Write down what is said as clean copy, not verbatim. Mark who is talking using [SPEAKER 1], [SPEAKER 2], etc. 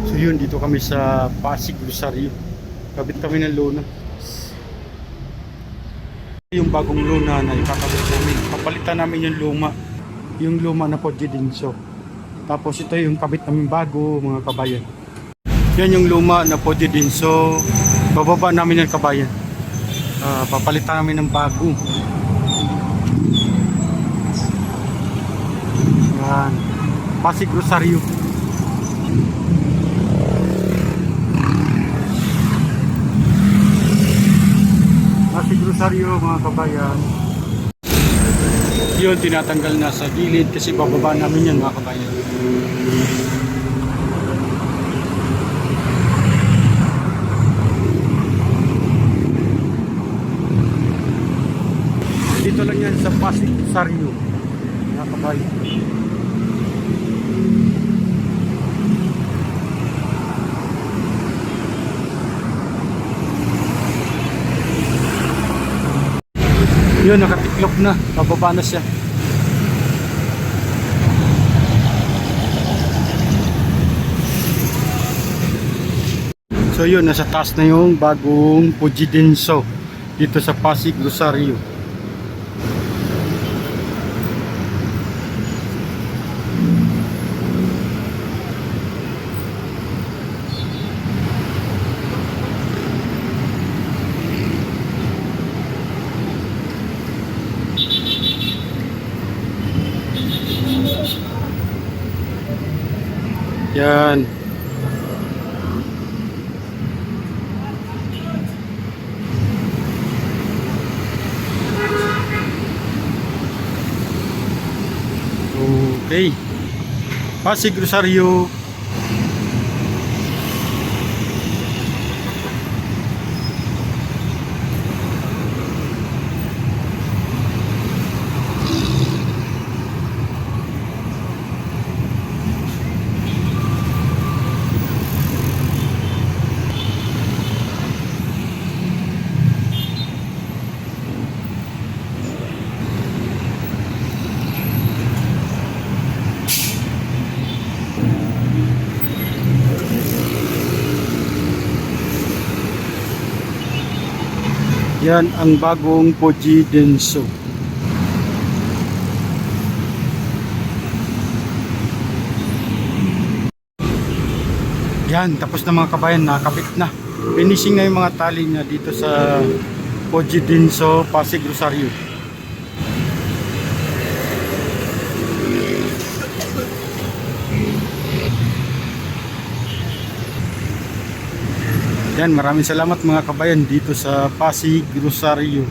[SPEAKER 1] So yun, dito kami sa Pasig Rosario. Kabit kami ng lona. Yung bagong lona na ikakabit namin. Papalitan namin yung luma. Yung luma na Poji Dinso. Tapos ito yung kabit namin bago, mga kabayan. Yan yung luma na Poji Dinso. Bababa namin yung kabayan. Papalitan namin ng bago. Yan. Pasig Rosario. Pasig Rosario, mga kabayan. Yun, tinatanggal na sa gilid kasi bababa namin yan, mga kabayan. Dito lang yan sa Pasig Rosario, mga kabayan. Yun, nakatiklop na. Bababa na siya. So yun, nasa taas na yung bagong Poji Dinso dito sa Pasig Rosario. Yan. Okay. Pasig Rosario. Yan ang bagong Poji Dinso. Yan, tapos na mga kabayan, nakakabit na. Finishing na yung mga tali niya dito sa Poji Dinso, Pasig Rosario. Yan, maraming salamat mga kabayan dito sa Pasig Rosario.